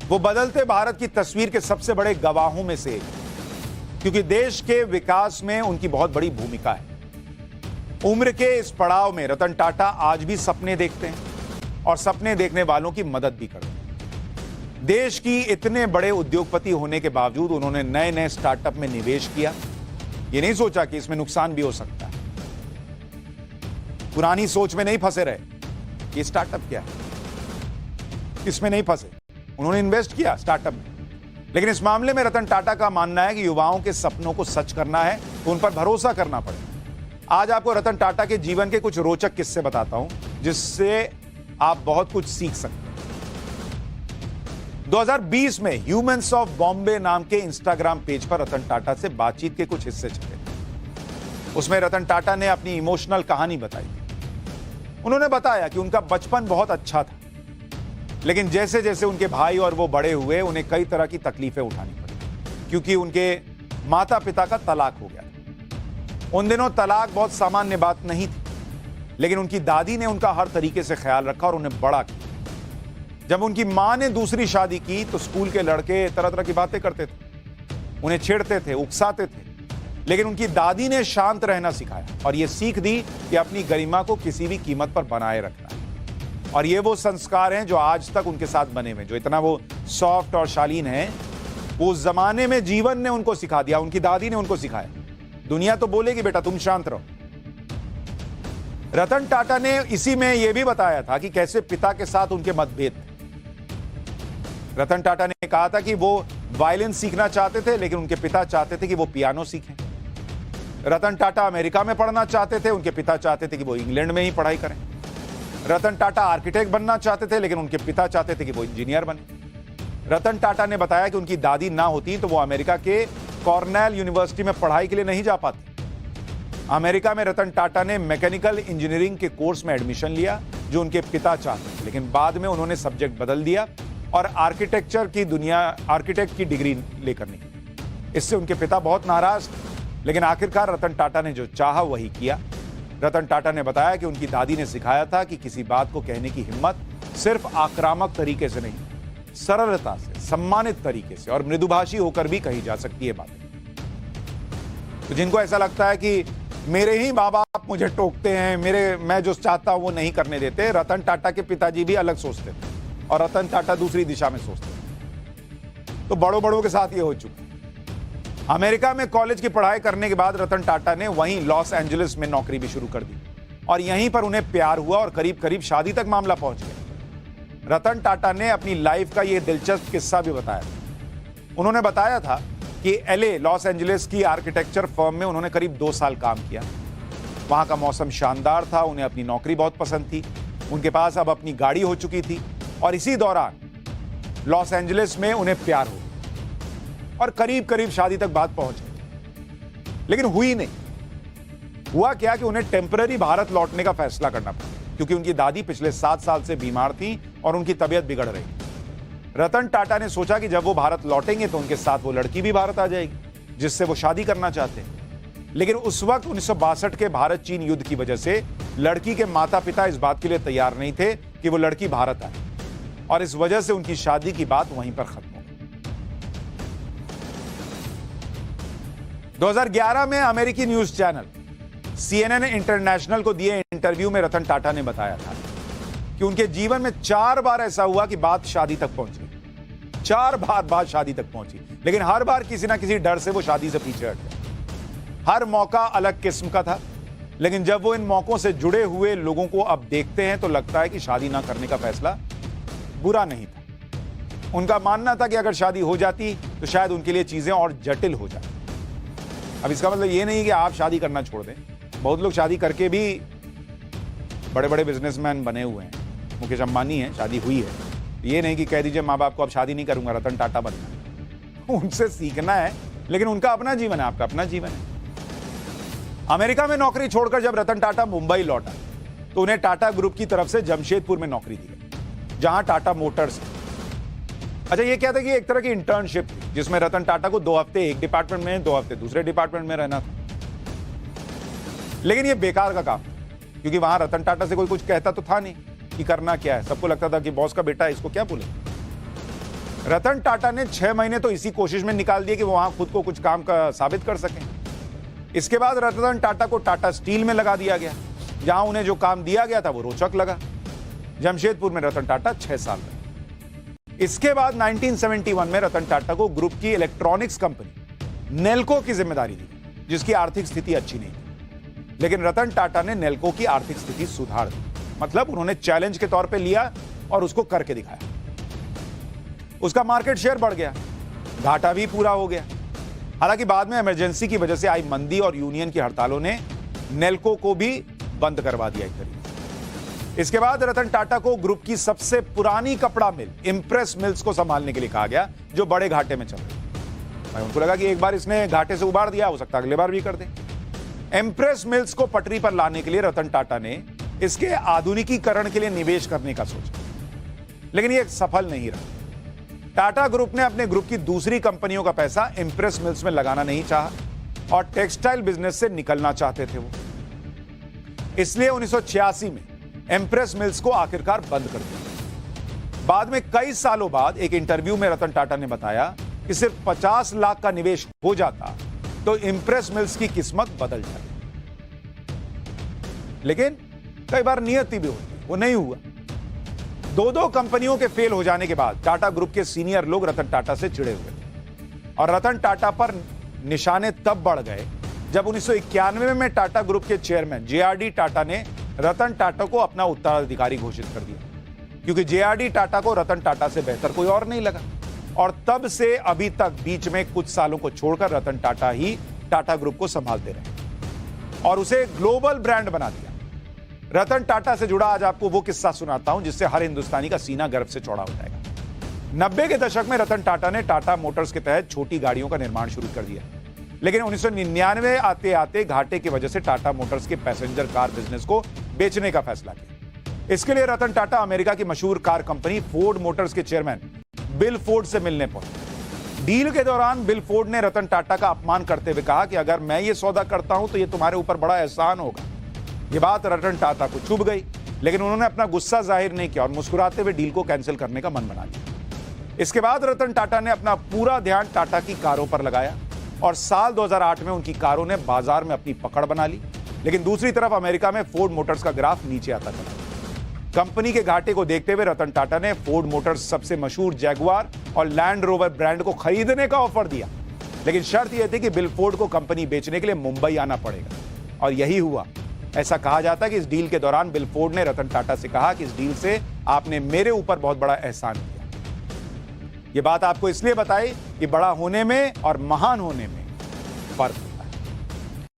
वो बदलते भारत की तस्वीर के सबसे बड़े गवाहों में से एक, क्योंकि देश के विकास में उनकी बहुत बड़ी भूमिका है। उम्र के इस पड़ाव में रतन टाटा आज भी सपने देखते हैं और सपने देखने वालों की मदद भी करते हैं। देश की इतने बड़े उद्योगपति होने के बावजूद उन्होंने नए नए स्टार्टअप में निवेश किया। ये नहीं सोचा कि इसमें नुकसान भी हो सकता है। पुरानी सोच में नहीं फंसे रहे, ये स्टार्टअप क्या है, इसमें नहीं फंसे, उन्होंने इन्वेस्ट किया स्टार्टअप में। लेकिन इस मामले में रतन टाटा का मानना है कि युवाओं के सपनों को सच करना है तो उन पर भरोसा करना पड़ेगा। आज आपको रतन टाटा के जीवन के कुछ रोचक किस्से बताता हूं, जिससे आप बहुत कुछ सीख सकते हैं। 2020 में ह्यूमंस ऑफ बॉम्बे नाम के इंस्टाग्राम पेज पर रतन टाटा से बातचीत के कुछ हिस्से छपे। उसमें रतन टाटा ने अपनी इमोशनल कहानी बताई। उन्होंने बताया कि उनका बचपन बहुत अच्छा था, लेकिन जैसे जैसे उनके भाई और वो बड़े हुए, उन्हें कई तरह की तकलीफें उठानी पड़ी, क्योंकि उनके माता पिता का तलाक हो गया था। उन दिनों तलाक बहुत सामान्य बात नहीं थी, लेकिन उनकी दादी ने उनका हर तरीके से ख्याल रखा और उन्हें बड़ा किया। जब उनकी मां ने दूसरी शादी की तो स्कूल के लड़के तरह तरह की बातें करते थे, उन्हें छेड़ते थे, उकसाते थे, लेकिन उनकी दादी ने शांत रहना सिखाया और यह सीख दी कि अपनी गरिमा को किसी भी कीमत पर बनाए रखना है। और ये वो संस्कार हैं जो आज तक उनके साथ बने हुए, जो इतना वो सॉफ्ट और शालीन है, वो उस जमाने में जीवन ने उनको सिखा दिया, उनकी दादी ने उनको सिखाया। दुनिया तो बोलेगी बेटा तुम शांत रहो। रतन टाटा ने इसी में यह भी बताया था कि कैसे पिता के साथ उनके मतभेद थे। रतन टाटा ने कहा था कि वो वायलिन सीखना चाहते थे, लेकिन उनके पिता चाहते थे कि वो पियानो सीखें। रतन टाटा अमेरिका में पढ़ना चाहते थे, उनके पिता चाहते थे कि वो इंग्लैंड में ही पढ़ाई करें। रतन टाटा आर्किटेक्ट बनना चाहते थे, लेकिन उनके पिता चाहते थे कि वो इंजीनियर बने। रतन टाटा ने बताया कि उनकी दादी ना होती तो वो अमेरिका के कॉर्नेल यूनिवर्सिटी में पढ़ाई के लिए नहीं जा पाते। अमेरिका में रतन टाटा ने मैकेनिकल इंजीनियरिंग के कोर्स में एडमिशन लिया, जो उनके पिता चाहते थे, लेकिन बाद में उन्होंने सब्जेक्ट बदल दिया और आर्किटेक्ट की डिग्री लेकर निकले। इससे उनके पिता बहुत नाराज थे, लेकिन आखिरकार रतन टाटा ने जो चाहा वही किया। रतन टाटा ने बताया कि उनकी दादी ने सिखाया था कि किसी बात को कहने की हिम्मत सिर्फ आक्रामक तरीके से नहीं, सरलता से, सम्मानित तरीके से और मृदुभाषी होकर भी कही जा सकती है बातें। तो जिनको ऐसा लगता है कि मेरे ही माँ बाप मुझे टोकते हैं, मैं जो चाहता हूं वो नहीं करने देते, रतन टाटा के पिताजी भी अलग सोचते थे और रतन टाटा दूसरी दिशा में सोचते थे। तो बड़ों के साथ ये हो चुका है। अमेरिका में कॉलेज की पढ़ाई करने के बाद रतन टाटा ने वहीं लॉस एंजलिस में नौकरी भी शुरू कर दी और यहीं पर उन्हें प्यार हुआ और करीब करीब शादी तक मामला पहुंच गया। रतन टाटा ने अपनी लाइफ का यह दिलचस्प किस्सा भी बताया। उन्होंने बताया था कि एलए लॉस एंजलिस की आर्किटेक्चर फर्म में उन्होंने करीब 2 साल काम किया। वहां का मौसम शानदार था, उन्हें अपनी नौकरी बहुत पसंद थी, उनके पास अब अपनी गाड़ी हो चुकी थी और इसी दौरान लॉस एंजलिस में उन्हें प्यार हो और करीब करीब शादी तक बात पहुंच गई, लेकिन हुई नहीं। हुआ क्या कि उन्हें टेम्पररी भारत लौटने का फैसला करना पड़ा, क्योंकि उनकी दादी पिछले 7 साल से बीमार थी और उनकी तबीयत बिगड़ रही। रतन टाटा ने सोचा कि जब वो भारत लौटेंगे तो उनके साथ वो लड़की भी भारत आ जाएगी, जिससे वो शादी करना चाहते हैं। लेकिन उस वक्त 1962 के भारत चीन युद्ध की वजह से लड़की के माता पिता इस बात के लिए तैयार नहीं थे कि वो लड़की भारत आए, और इस वजह से उनकी शादी की बात वहीं पर खत्म हो गई। 2011 में अमेरिकी न्यूज चैनल CNN इंटरनेशनल को दिए इंटरव्यू में रतन टाटा ने बताया था कि उनके जीवन में 4 बार ऐसा हुआ कि बात शादी तक पहुंच गई। 4 बार बात शादी तक पहुंची, लेकिन हर बार किसी ना किसी डर से वो शादी से पीछे हट गए। हर मौका अलग किस्म का था, लेकिन जब वो इन मौकों से जुड़े हुए लोगों को अब देखते हैं तो लगता है कि शादी ना करने का फैसला बुरा नहीं था। उनका मानना था कि अगर शादी हो जाती तो शायद उनके लिए चीजें और जटिल हो जाती। अब इसका मतलब ये नहीं कि आप शादी करना छोड़ दें। बहुत लोग शादी करके भी बड़े बड़े बिजनेसमैन बने हुए हैं। मुकेश अंबानी है, शादी हुई है। ये नहीं कि कह दीजिए माँ बाप को अब शादी नहीं करूंगा, रतन टाटा बनना। उनसे सीखना है, लेकिन उनका अपना जीवन है, आपका अपना जीवन है। अमेरिका में नौकरी छोड़कर जब रतन टाटा मुंबई लौटा तो उन्हें टाटा ग्रुप की तरफ से जमशेदपुर में नौकरी दी गई, जहां टाटा मोटर्स है। अच्छा, ये क्या था कि एक तरह की इंटर्नशिप थी, जिसमें रतन टाटा को 2 हफ्ते एक डिपार्टमेंट में, 2 हफ्ते दूसरे डिपार्टमेंट में रहना था। लेकिन ये बेकार का काम था, क्योंकि वहां रतन टाटा से कोई कुछ कहता तो था नहीं कि करना क्या है। सबको लगता था कि बॉस का बेटा है, इसको क्या बोले। रतन टाटा ने 6 महीने तो इसी कोशिश में निकाल दिए कि वो वहां खुद को कुछ काम का साबित कर सकें। इसके बाद रतन टाटा को टाटा स्टील में लगा दिया गया, जहां उन्हें जो काम दिया गया था वो रोचक लगा। जमशेदपुर में रतन टाटा 6 साल रहे। इसके बाद 1971 में रतन टाटा को ग्रुप की इलेक्ट्रॉनिक्स कंपनी नेल्को की जिम्मेदारी दी, जिसकी आर्थिक स्थिति अच्छी नहीं थी। लेकिन रतन टाटा ने नेल्को की आर्थिक स्थिति सुधार दी, मतलब उन्होंने चैलेंज के तौर पे लिया और उसको करके दिखाया। उसका मार्केट शेयर बढ़ गया, घाटा भी पूरा हो गया। हालांकि बाद में इमरजेंसी की वजह से आई मंदी और यूनियन की हड़तालों ने नेल्को को भी बंद करवा दिया एक तरीके। इसके बाद रतन टाटा को ग्रुप की सबसे पुरानी कपड़ा मिल इंप्रेस मिल्स को संभालने के लिए कहा गया, जो बड़े घाटे में चल रही। उनको लगा कि एक बार इसने घाटे से उबार दिया, हो सकता है अगले बार भी कर दे। इंप्रेस मिल्स को पटरी पर लाने के लिए रतन टाटा ने इसके आधुनिकीकरण के लिए निवेश करने का सोचा, लेकिन यह सफल नहीं रहा। टाटा ग्रुप ने अपने ग्रुप की दूसरी कंपनियों का पैसा इंप्रेस मिल्स में लगाना नहीं चाहा और टेक्सटाइल बिजनेस से निकलना चाहते थे वो। इसलिए 1986 में इंप्रेस मिल्स को आखिरकार बंद कर दिया। बाद में कई सालों बाद एक इंटरव्यू में रतन टाटा ने बताया कि सिर्फ 50 लाख का निवेश हो जाता तो इंप्रेस मिल्स की किस्मत बदल जाती। लेकिन कई बार नियति भी होती, वो नहीं हुआ। दो कंपनियों के फेल हो जाने के बाद टाटा ग्रुप के सीनियर लोग रतन टाटा से चिढ़े हुए थे और रतन टाटा पर निशाने तब बढ़ गए जब 1991 में टाटा ग्रुप के चेयरमैन जेआरडी टाटा ने रतन टाटा को अपना उत्तराधिकारी घोषित कर दिया, क्योंकि जेआरडी टाटा को रतन टाटा से बेहतर कोई और नहीं लगा। और तब से अभी तक बीच में कुछ सालों को छोड़कर रतन टाटा ही टाटा ग्रुप को संभालते रहे और उसे ग्लोबल ब्रांड बना दिया। रतन टाटा से जुड़ा आज आपको वो किस्सा सुनाता हूं जिससे हर हिंदुस्तानी का सीना गर्व से चौड़ा हो जाएगा। 90 के दशक में रतन टाटा ने टाटा मोटर्स के तहत छोटी गाड़ियों का निर्माण शुरू कर दिया, लेकिन 1999 आते आते घाटे की वजह से टाटा मोटर्स के पैसेंजर कार बिजनेस को बेचने का फैसला किया। इसके लिए रतन टाटा अमेरिका की मशहूर कार कंपनी फोर्ड मोटर्स के चेयरमैन बिल फोर्ड से मिलने पहुंचे। डील के दौरान बिल फोर्ड ने रतन टाटा का अपमान करते हुए कहा कि अगर मैं ये सौदा करता हूं तो ये तुम्हारे ऊपर बड़ा एहसान होगा। ये बात रतन टाटा को चुभ गई, लेकिन उन्होंने अपना गुस्सा जाहिर नहीं किया और मुस्कुराते हुए डील को कैंसिल करने का मन बना लिया। इसके बाद रतन टाटा ने अपना पूरा ध्यान टाटा की कारों पर लगाया और साल 2008 में उनकी कारों ने बाजार में अपनी पकड़ बना ली। लेकिन दूसरी तरफ अमेरिका में फोर्ड मोटर्स का ग्राफ नीचे आता चला। कंपनी के घाटे को देखते हुए रतन टाटा ने फोर्ड मोटर्स सबसे मशहूर जैगुआर और लैंड रोवर ब्रांड को खरीदने का ऑफर दिया, लेकिन शर्त यह थी कि बिल फोर्ड को कंपनी बेचने के लिए मुंबई आना पड़ेगा। और यही हुआ। ऐसा कहा जाता है कि इस डील के दौरान बिल फोर्ड ने रतन टाटा से कहा कि इस डील से आपने मेरे ऊपर बहुत बड़ा एहसान किया। यह बात आपको इसलिए बताई कि बड़ा होने में और महान होने में फर्क है।